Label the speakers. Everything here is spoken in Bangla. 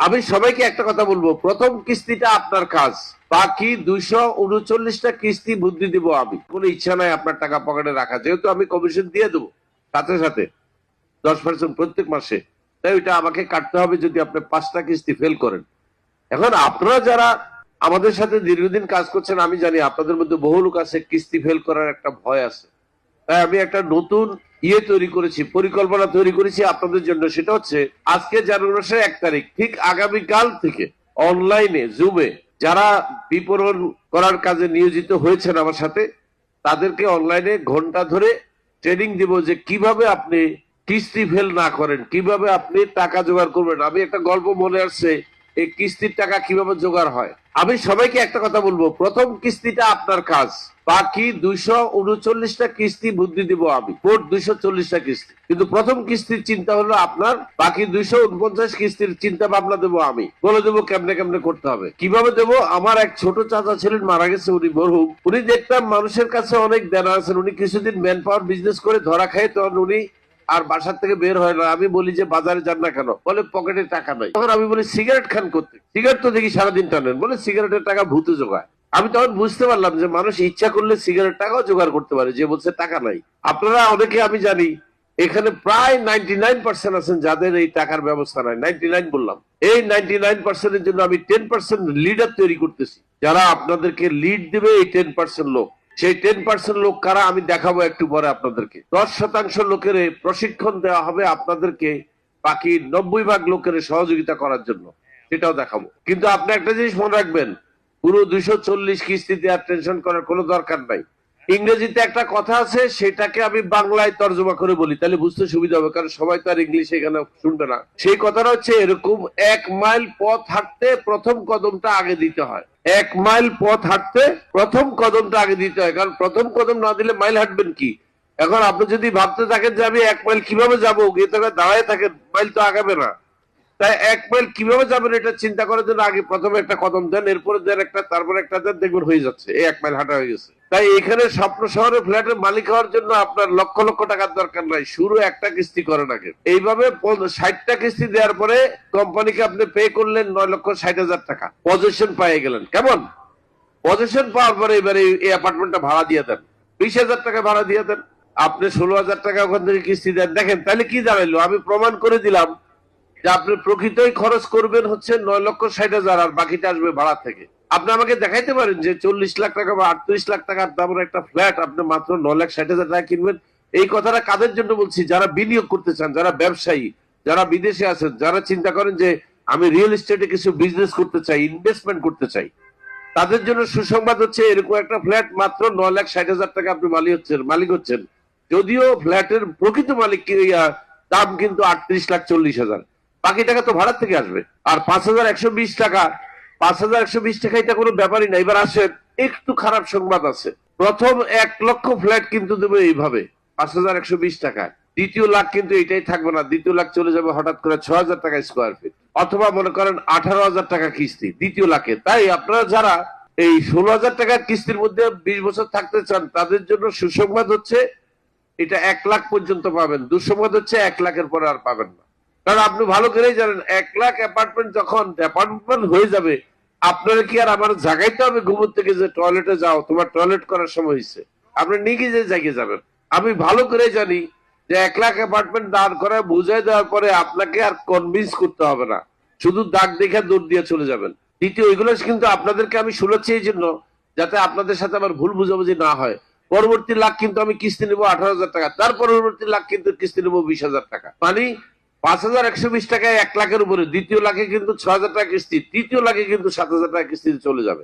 Speaker 1: আমি সবাইকে একটা কথা বলবো, প্রথম কিস্তিটা আপনার কাজ, বাকি 239টা কিস্তি বুদ্ধি দিব আমি। কোনো ইচ্ছা নাই আপনার টাকা পকেটে রাখা, যেহেতু আমি কমিশন দিয়ে দেবো সাথে সাথে 10% প্রত্যেক মাসে, তাই ওইটা আমাকে কাটতে হবে যদি আপনি 5টা কিস্তি ফেল করেন। এখন আপনারা যারা আমাদের সাথে দীর্ঘদিন কাজ করছেন, আমি জানি আপনাদের মধ্যে বহু লোক আছে কিস্তি ফেল করার একটা ভয় আছে। তাই আমি একটা নতুন তৈরি করেছি, পরিকল্পনা তৈরি করেছি আপনাদের জন্য। সেটা হচ্ছে আজকে জানুয়ারি মাসের 1 তারিখ ঠিক আগামীকাল থেকে অনলাইনে জুমে যারা বিপণন করার কাজে নিয়োজিত হয়েছেন আমার সাথে, তাদেরকে অনলাইনে ঘন্টা ধরে ট্রেনিং দিব যে কিভাবে আপনি কিস্তি ফেল না করেন, কিভাবে আপনি টাকা জোগাড় করবেন। আমি একটা গল্প মনে আসছে, এই কিস্তির টাকা কিভাবে জোগাড় হয়। আমি সবাইকে একটা কথা বলবো, প্রথম কিস্তিটা আপনার কাজ, বাকি 239টা কিস্তি বুদ্ধি দিব আমি। মোট 240টা কিস্তি, কিন্তু প্রথম কিস্তির চিন্তা হলো আপনার, বাকি 249 কিস্তির চিন্তা ভাবনা দেবো আমি। বলে দেবো কেমনে কেমনে করতে হবে, কিভাবে দেবো। আমার এক ছোট চাচা ছিলেন, মারা গেছে, উনি মরহুম। উনি দেখতাম মানুষের কাছে অনেক দেনা আছেন। উনি কিছুদিন ম্যান পাওয়ার বিজনেস করে ধরা খায়, তখন উনি আর বাসার থেকে বের হয় না। আমি বলি যে বাজারে যান না কেন, বলে পকেটে টাকা নাই। তখন আমি বলি সিগারেট খান করতে, সিগারেট তো দেখি সারাদিন টানেন, বলে সিগারেটের টাকা ভূতে জোগায়। আমি তখন বুঝতে পারলাম যে মানুষ ইচ্ছা করলে সিগারেট টাকাও জোগাড় করতে পারে, যে বলছে টাকা নাই। আপনারা অনেকে আমি জানি এখানে প্রায় 99% আছেন যাদের এই টাকার ব্যবস্থা নাই। 99 বললাম, এই 99%-এর জন্য আমি 10% লিডার তৈরি করতেছি, যারা আপনাদেরকে লিড দেবে। এই 10% লোক, সেই 10% লোক কারা আমি দেখাবো একটু পরে আপনাদেরকে। 10% লোকের প্রশিক্ষণ দেওয়া হবে আপনাদেরকে, বাকি 90% লোকের সহযোগিতা করার জন্য, সেটাও দেখাবো। কিন্তু আপনি একটা জিনিস মনে রাখবেন, পুরো 240 কিস্তিতে আর টেনশন করার কোনো দরকার নাই। ইংরেজিতে একটা কথা আছে, সেটাকে আমি বাংলায় তর্জমা করে বলি, তাহলে বুঝতে সুবিধা হবে, কারণ সবাই তো আর ইংলিশ এখানে শুনবে না। সেই কথাটা হচ্ছে এরকম, 1 মাইল পথ হাঁটতে প্রথম কদমটা আগে দিতে হয়। 1 মাইল পথ হাঁটতে প্রথম কদমটা আগে দিতে হয়, কারণ প্রথম কদম না দিলে মাইল হাঁটবেন কি। এখন আপনি যদি ভাবতে থাকেন যে আমি 1 মাইল কিভাবে যাবো, গিয়ে দাঁড়ায় থাকেন, মাইল তো আগাবে না। তাই 1 মাইল কিভাবে যাবেন এটা চিন্তা করার জন্য আগে প্রথমে একটা কদম দেন, এরপরে দেন একটা, তারপরে একটা দেন, দেখবেন হয়ে যাচ্ছে, এই 1 মাইল হাঁটা হয়ে গেছে। তাই এখানে স্বপ্ন শহরে ফ্ল্যাটের মালিক হওয়ার জন্য আপনার লক্ষ লক্ষ টাকার দরকার নাই, শুরু একটা কিস্তি করেন আগে। এইভাবে 60টা কিস্তি দেওয়ার পরে কোম্পানিকে আপনি পে করলেন 9,60,000 টাকা, পজিশন পেয়ে গেলেন। কেমন পজিশন পাওয়ার পরে এবারে এই অ্যাপার্টমেন্টটা ভাড়া দিয়ে দেন, 20,000 টাকা ভাড়া দিয়ে দেন। আপনি 16,000 টাকা ওখান থেকে কিস্তি দেন। দেখেন তাহলে কি দাঁড়াইলো, আমি প্রমাণ করে দিলাম যে আপনি প্রকৃতই খরচ করবেন হচ্ছে 9,60,000, আর বাকিটা আসবে ভাড়া থেকে। আপনি আমাকে দেখাইতে পারেন যে 40 লাখ টাকা বা 38 লাখ টাকার দামের একটা ফ্ল্যাট আপনি মাত্র 9,60,000 টাকা কিনবেন। এই কথাটা কাদের জন্য বলছি, যারা বিনিয়োগ করতে চান, যারা ব্যবসায়ী, যারা বিদেশে আছেন, যারা চিন্তা করেন যে আমি রিয়েল এস্টেটে কিছু বিজনেস করতে চাই, ইনভেস্টমেন্ট করতে চাই, তাদের জন্য সুসংবাদ হচ্ছে এরকম একটা ফ্ল্যাট মাত্র 9,60,000 টাকা আপনি মালিক হচ্ছেন। যদিও ফ্ল্যাটের প্রকৃত মালিক দাম কিন্তু 38,40,000, বাকি টাকা তো ভাড়া থেকে আসবে। আর 5,120 টাকা, 5,120 টাকা এটা কোনো ব্যাপারই না। এবার আসেন, একটু খারাপ সংবাদ আছে, প্রথম 1 লক্ষ ফ্ল্যাট কিন্তু দেবে এইভাবে 5,120 টাকায়। দ্বিতীয় লাখ কিন্তু এটাই থাকবে না, দ্বিতীয় লাখ চলে যাবে হঠাৎ করে 6,000 টাকা স্কোয়ার ফিট, অথবা মনে করেন 18,000 টাকা কিস্তি দ্বিতীয় লাখে। তাই আপনারা যারা এই 16,000 টাকার কিস্তির মধ্যে 20 বছর থাকতে চান, তাদের জন্য সুসংবাদ হচ্ছে এটা 1 লাখ পর্যন্ত পাবেন। দুঃসংবাদ হচ্ছে 1 লাখের পরে আর পাবেন না। কারণ আপনি ভালো করেই জানেন, 1 লাখ অ্যাপার্টমেন্ট যখন অ্যাপার্টমেন্ট হয়ে যাবে, আপনারা কি আর আমার জাগাইতে হবে ঘুমোর থেকে যে টয়লেটে যাও, তোমার টয়লেট করার সময় হয়েছে, আপনি নিজে জায়গায় যাবেন। আমি ভালো করে জানি যে 1 লাখ অ্যাপার্টমেন্ট দাঁড় করায় বুঝাই দেওয়ার পরে আপনাকে আর কনভিন্স করতে হবে না, শুধু দাগ দেখে দৌড় দিয়ে চলে যাবেন। দ্বিতীয়, এগুলো কিন্তু আপনাদেরকে আমি শুনেছি এই জন্য, যাতে আপনাদের সাথে আমার ভুল বুঝাবুঝি না হয়। পরবর্তী লাখ কিন্তু আমি কিস্তি নেবো 18,000 টাকা, তার পরবর্তী লাখ কিন্তু কিস্তি নেবো 20,000 টাকা। মানে 5,120 টাকায় 1 লাখের উপরে, দ্বিতীয় লাখে কিন্তু 6,000 টাকা কিস্তি, তৃতীয় লাখে কিন্তু 7,000 টাকা কিস্তিতে চলে যাবে।